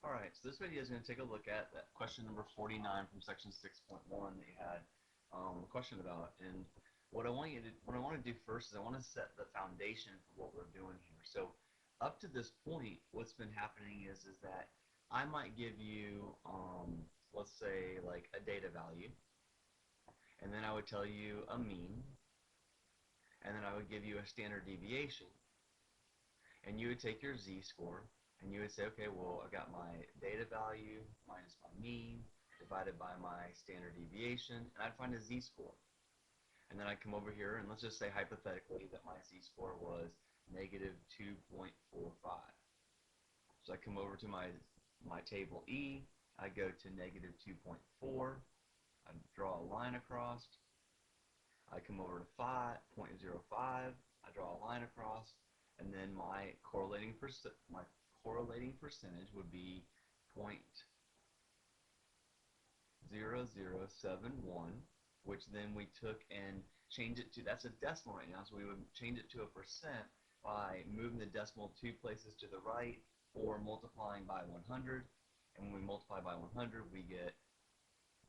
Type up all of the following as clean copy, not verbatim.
Alright, so this video is going to take a look at that question number 49 from section 6.1 that you had a question about. And what I want to do first is I want to set the foundation for what we're doing here. So up to this point, what's been happening is that I might give you, let's say, like a data value, and then I would tell you a mean, and then I would give you a standard deviation. And you would take your z-score, and you would say, okay, well, I got my data value minus my mean divided by my standard deviation, and I'd find a z-score. And then I'd come over here, and let's just say hypothetically that my z-score was negative 2.45. So I come over to my table E, I go to negative 2.4, I draw a line across, I come over to 0.05, I draw a line across, and then my correlating percentage would be 0.0071, which then we took and changed it to, that's a decimal right now, so we would change it to a percent by moving the decimal 2 places to the right or multiplying by 100, and when we multiply by 100 we get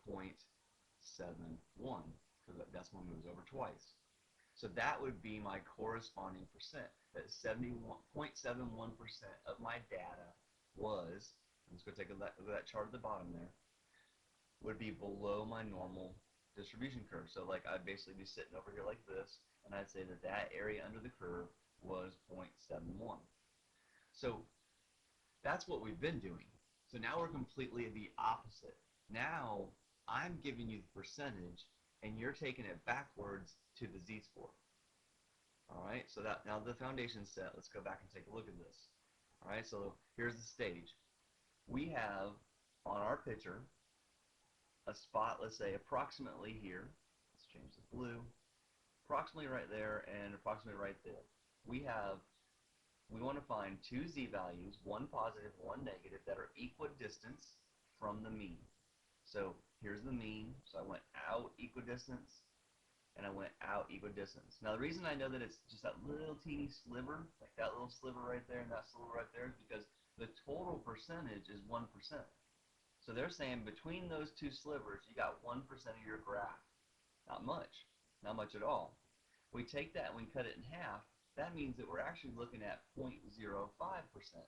0.71 because that decimal moves over twice. So that would be my corresponding percent. That 71.71% of my data was, let's go take a look at that chart at the bottom there, would be below my normal distribution curve. So like I'd basically be sitting over here like this, and I'd say that that area under the curve was 0.71. So that's what we've been doing. So now we're completely the opposite. Now I'm giving you the percentage, and you're taking it backwards to the z-score. Alright, so that now the foundation's set. Let's go back and take a look at this. Alright, so here's the stage. We have on our picture a spot, let's say approximately here. Let's change the blue. Approximately right there and approximately right there. We want to find two z-values, one positive, one negative, that are equidistant from the mean. So here's the mean, so I went out equidistance, and I went out equidistance. Now the reason I know that it's just that little teeny sliver, like that little sliver right there and that sliver right there, is because the total percentage is 1%. So they're saying between those two slivers, you got 1% of your graph. Not much. Not much at all. We take that and we cut it in half, that means that we're actually looking at 0.05%.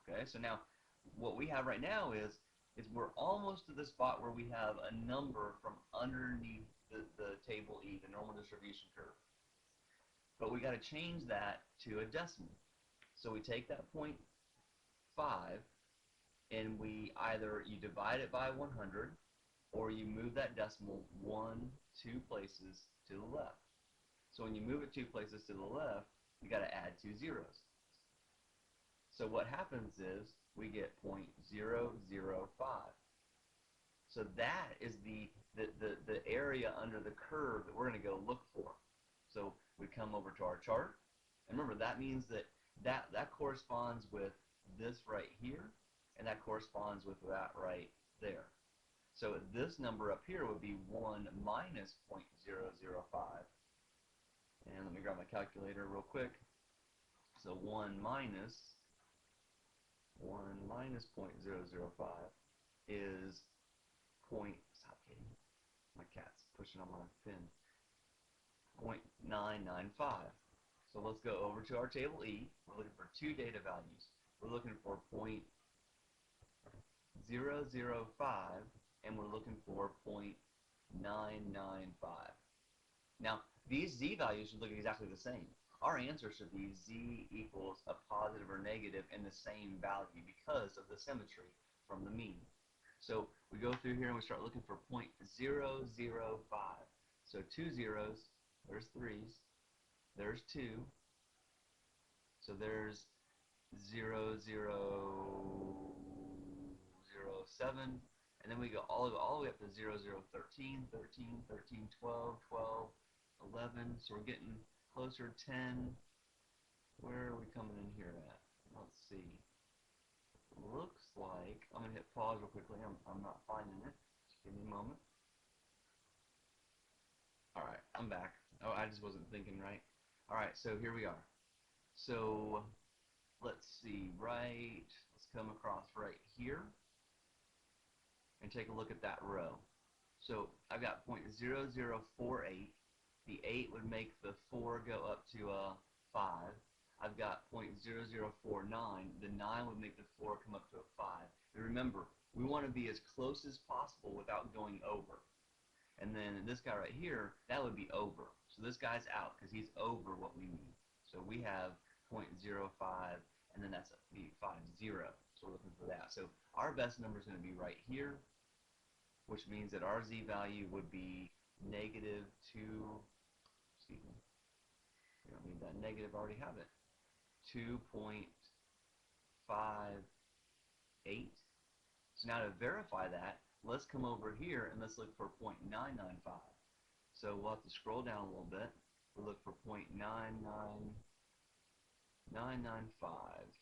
Okay, so now what we have right now is we're almost to the spot where we have a number from underneath the table E, the normal distribution curve. But we got to change that to a decimal. So we take that 0.5 and we either you divide it by 100 or you move that decimal 2 places to the left. So when you move it 2 places to the left, you got to add 2 zeros. So what happens is we get 0.005. So that is the area under the curve that we're going to go look for. So we come over to our chart, and remember that means that corresponds with this right here, and that corresponds with that right there. So this number up here would be 1 minus 0.005. And let me grab my calculator real quick. So 1 minus 0.005 is stop kidding. My cat's pushing on my pin. 0.995. So let's go over to our table E. We're looking for two data values. We're looking for 0.005 and we're looking for 0.995. Now these z values should look exactly the same. Our answer should be z equals a positive or negative in the same value because of the symmetry from the mean. So we go through here and we start looking for 0.005. So 2 zeros, there's 3's, there's 2, so there's 0.007, and then we go all the way up to 0.013, 13, 13, 12, 12, 11, so we're getting closer, 10. Where are we coming in here at? Let's see. Looks like, I'm going to hit pause real quickly, I'm not finding it. Just give me a moment. Alright, I'm back. Oh, I just wasn't thinking right. Alright, so here we are. So, let's see, let's come across right here and take a look at that row. So I've got 0.0048. The 8 would make the 4 go up to a 5. I've got 0.0049. The 9 would make the 4 come up to a 5. And remember, we want to be as close as possible without going over. And then this guy right here, that would be over. So this guy's out because he's over what we need. So we have 0.05, and then that's the 50. So we're looking for that. So our best number is going to be right here, which means that our z value would be negative 2, excuse me, we don't need that negative, I already have it, 2.58. So now to verify that, let's come over here and let's look for 0.995. So we'll have to scroll down a little bit. We'll look for 0.99995.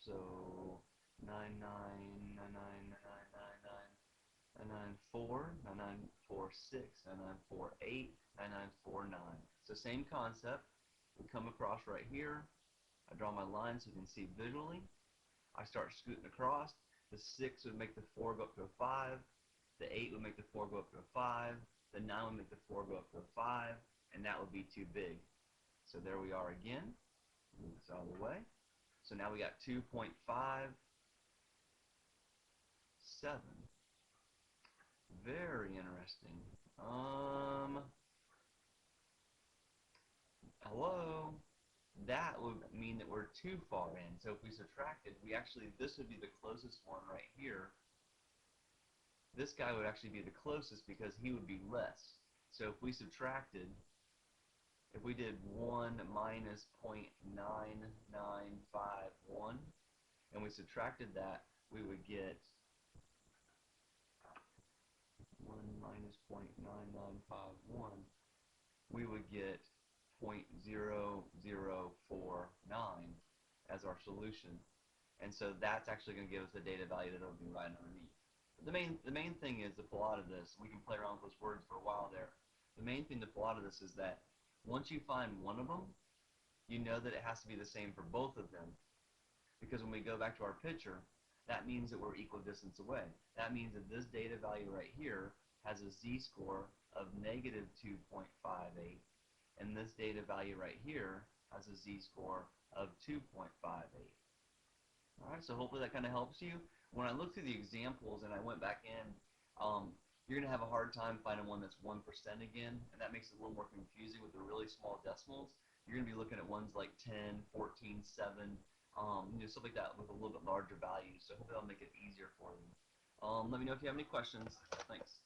So 994, 9946, 9948, 9949. So same concept. We come across right here. I draw my line so you can see visually. I start scooting across. The 6 would make the 4 go up to a 5. The 8 would make the 4 go up to a 5. The 9 would make the 4 go up to a 5. And that would be too big. So there we are again. Move this out of the way. So now we got 2.57. Very interesting. Hello? That would mean that we're too far in. So if we subtracted, this would be the closest one right here. This guy would actually be the closest because he would be less. So if we subtracted, if we did 1 minus 0.9951, and we subtracted that, we would get 1 minus 0.9951, we would get 0.0049 as our solution. And so that's actually going to give us the data value that will be right underneath. But the main thing is to pull out of this. We can play around with those words for a while there. The main thing to pull out of this is that once you find one of them, you know that it has to be the same for both of them. Because when we go back to our picture, that means that we're equal distance away. That means that this data value right here has a z-score of negative 2.58, and this data value right here has a z-score of 2.58. Alright, so hopefully that kind of helps you. When I looked through the examples and I went back in, you're going to have a hard time finding one that's 1% again, and that makes it a little more confusing with the really small decimals. You're going to be looking at ones like 10, 14, 7, stuff like that with a little bit larger values. So hopefully that'll make it easier for you. Let me know if you have any questions. Thanks.